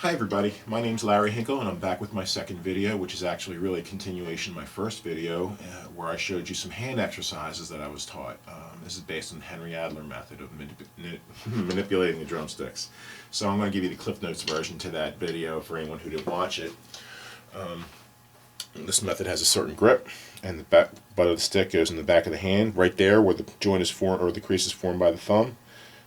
Hi everybody, my name's Larry Hinkle and I'm back with my second video, which is actually really a continuation of my first video where I showed you some hand exercises that I was taught. This is based on the Henry Adler method of manipulating the drumsticks. So I'm going to give you the Cliff Notes version to that video for anyone who didn't watch it. This method has a certain grip, and the butt of the stick goes in the back of the hand, right there where the joint is formed, or the crease is formed by the thumb.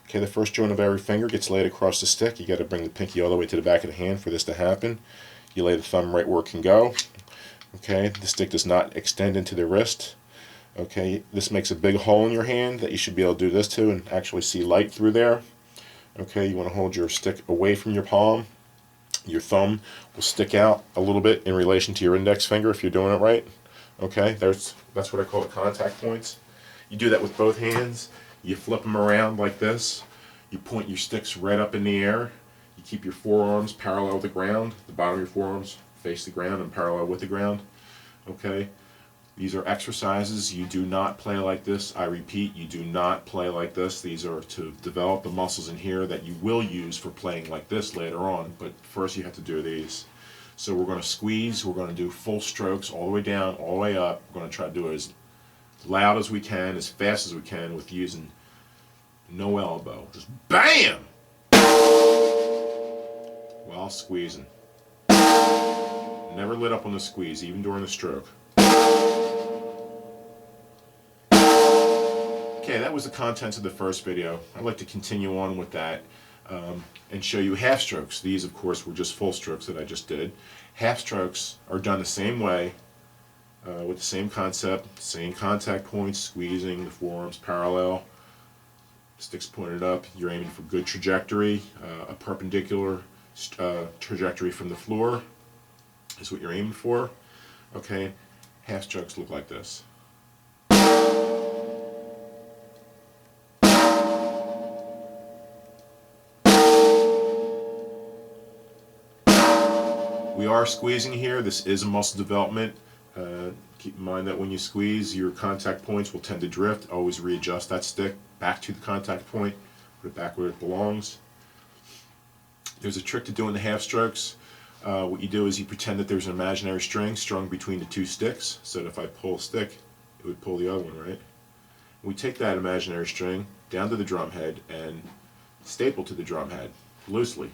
Okay, the first joint of every finger gets laid across the stick. You got to bring the pinky all the way to the back of the hand for this to happen. You lay the thumb right where it can go. Okay, the stick does not extend into the wrist. Okay, this makes a big hole in your hand that you should be able to do this to and actually see light through there. Okay, you want to hold your stick away from your palm. Your thumb will stick out a little bit in relation to your index finger if you're doing it right. Okay, that's what I call the contact points. You do that with both hands. You flip them around like this. You point your sticks right up in the air. You keep your forearms parallel with the ground. The bottom of your forearms face the ground and parallel with the ground. Okay? These are exercises. You do not play like this. I repeat, you do not play like this. These are to develop the muscles in here that you will use for playing like this later on. But first you have to do these. So we're going to squeeze. We're going to do full strokes all the way down, all the way up. We're going to try to do it as loud as we can, as fast as we can, with using no elbow. Just BAM! While squeezing. Never let up on the squeeze, even during the stroke. Okay, that was the contents of the first video. I'd like to continue on with that and show you half strokes. These, of course, were just full strokes that I just did. Half strokes are done the same way, with the same concept, same contact points, squeezing, the forearms parallel, sticks pointed up. You're aiming for good trajectory, a perpendicular trajectory from the floor is what you're aiming for. Okay, half strokes look like this. We are squeezing here. This is a muscle development. Keep in mind that when you squeeze, your contact points will tend to drift. Always readjust that stick back to the contact point. Put it back where it belongs. There's a trick to doing the half strokes. What you do is you pretend that there's an imaginary string strung between the two sticks, so that if I pull a stick, it would pull the other one, right? We take that imaginary string down to the drum head and staple to the drum head loosely,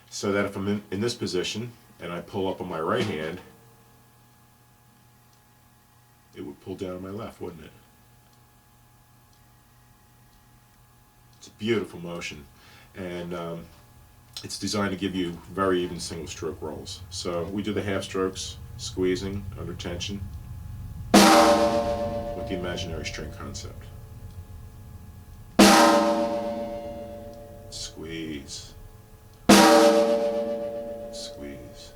so that if I'm in this position and I pull up on my right hand, it would pull down on my left, wouldn't it? It's a beautiful motion, and it's designed to give you very even single stroke rolls. So we do the half strokes, squeezing under tension with the imaginary string concept. Squeeze. Squeeze.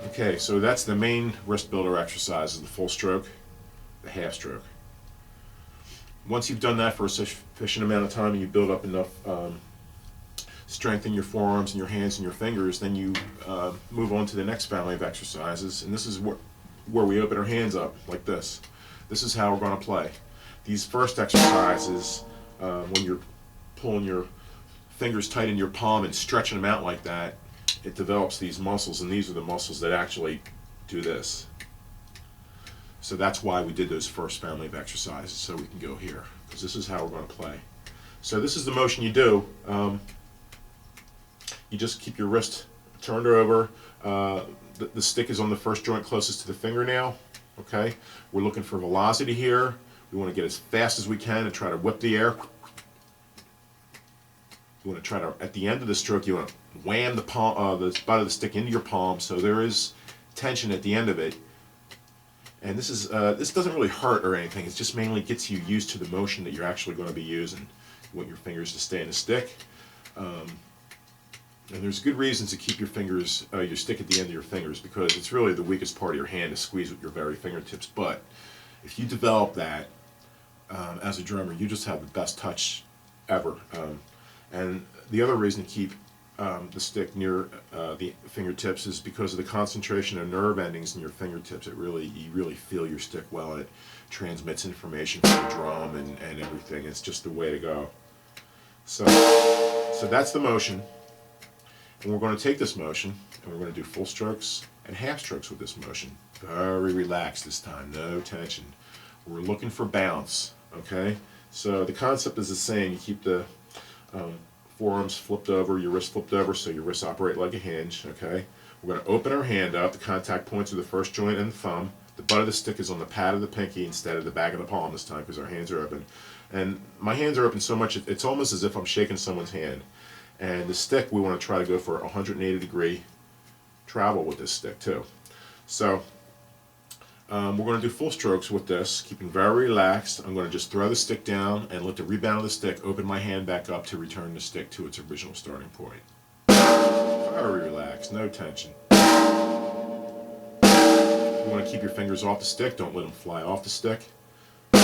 Okay, so that's the main wrist builder exercise, is the full stroke, the half stroke. Once you've done that for a sufficient amount of time and you build up enough strength in your forearms and your hands and your fingers, then you move on to the next family of exercises, and this is where we open our hands up like this. This is how we're going to play. These first exercises, when you're pulling your fingers tight in your palm and stretching them out like that, it develops these muscles, and these are the muscles that actually do this. So that's why we did those first family of exercises, so we can go here, because this is how we're going to play. So this is the motion you do. You just keep your wrist turned over. The stick is on the first joint closest to the fingernail. Okay, we're looking for velocity here. We want to get as fast as we can and try to whip the air. You want to try to, at the end of the stroke, you want to wham the butt of the stick into your palm, so there is tension at the end of it. And this doesn't really hurt or anything. It just mainly gets you used to the motion that you're actually going to be using. You want your fingers to stay in the stick. And there's good reasons to keep your fingers, your stick at the end of your fingers, because it's really the weakest part of your hand to squeeze with your very fingertips. But if you develop that as a drummer, you just have the best touch ever. And the other reason to keep the stick near the fingertips is because of the concentration of nerve endings in your fingertips. You really feel your stick well, and it transmits information from the drum and everything. It's just the way to go. So that's the motion, and we're going to take this motion and we're going to do full strokes and half strokes with this motion. Very relaxed this time, no tension. We're looking for bounce, okay? So the concept is the same. You keep the forearms flipped over, your wrists flipped over, so your wrists operate like a hinge, okay? We're going to open our hand up. The contact points are the first joint and the thumb. The butt of the stick is on the pad of the pinky instead of the back of the palm this time because our hands are open. And my hands are open so much, it's almost as if I'm shaking someone's hand. And the stick, we want to try to go for a 180-degree travel with this stick too. So we're going to do full strokes with this, keeping very relaxed. I'm going to just throw the stick down and let the rebound of the stick open my hand back up to return the stick to its original starting point. Very relaxed, no tension. You want to keep your fingers off the stick, don't let them fly off the stick. Do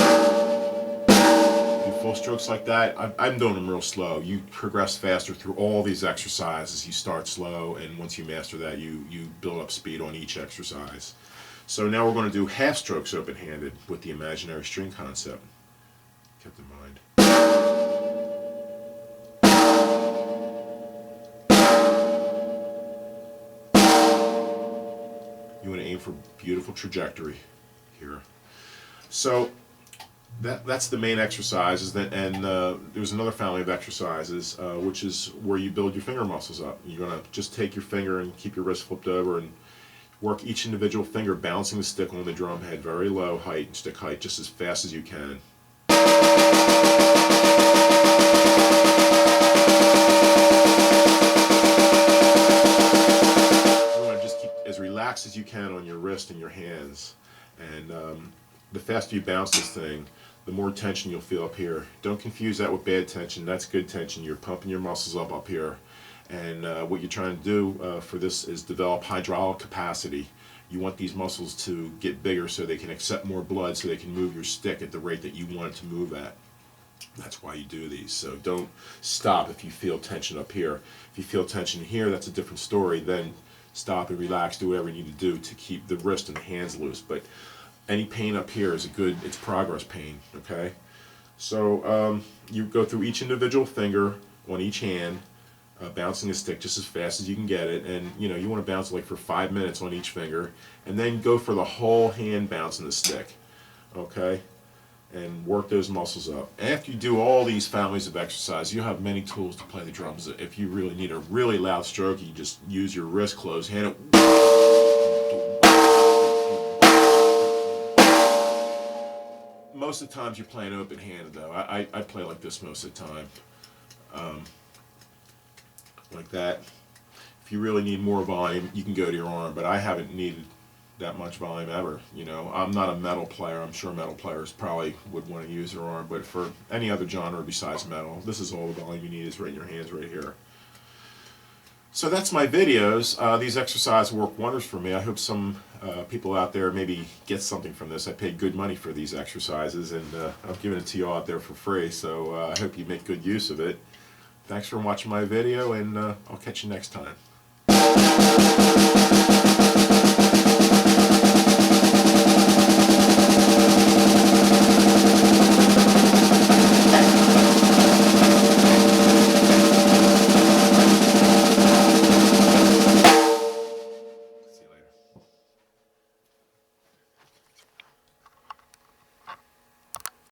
full strokes like that. I'm doing them real slow. You progress faster through all these exercises. You start slow, and once you master that, you build up speed on each exercise. So now we're going to do half strokes open-handed with the imaginary string concept. Kept in mind. You want to aim for beautiful trajectory here. So that's the main exercises, and there's another family of exercises which is where you build your finger muscles up. You're going to just take your finger and keep your wrist flipped over and work each individual finger, bouncing the stick on the drum head, very low height and stick height, just as fast as you can. As relaxed as you can on your wrist and your hands, and the faster you bounce this thing, the more tension you'll feel up here. Don't confuse that with bad tension. That's good tension. You're pumping your muscles up here, and what you're trying to do for this is develop hydraulic capacity. You want these muscles to get bigger so they can accept more blood, so they can move your stick at the rate that you want it to move at. That's why you do these. So don't stop if you feel tension up here. If you feel tension here, that's a different story. Then stop and relax, do whatever you need to do to keep the wrist and the hands loose. But any pain up here is it's progress pain, okay? So you go through each individual finger on each hand, bouncing the stick just as fast as you can get it, and you want to bounce like for 5 minutes on each finger, and then go for the whole hand bouncing the stick, okay? And work those muscles up. After you do all these families of exercise, you'll have many tools to play the drums. If you really need a really loud stroke, you just use your wrist closed, hand it. Most of the times you're playing open-handed though. I play like this most of the time. Like that. If you really need more volume, you can go to your arm, but I haven't needed that much volume ever. I'm not a metal player. I'm sure metal players probably would want to use their arm, but for any other genre besides metal, this is all the volume you need is right in your hands right here. So that's my videos. These exercises work wonders for me. I hope some people out there maybe get something from this. I paid good money for these exercises, and I'm giving it to you all out there for free, so I hope you make good use of it. Thanks for watching my video, and I'll catch you next time.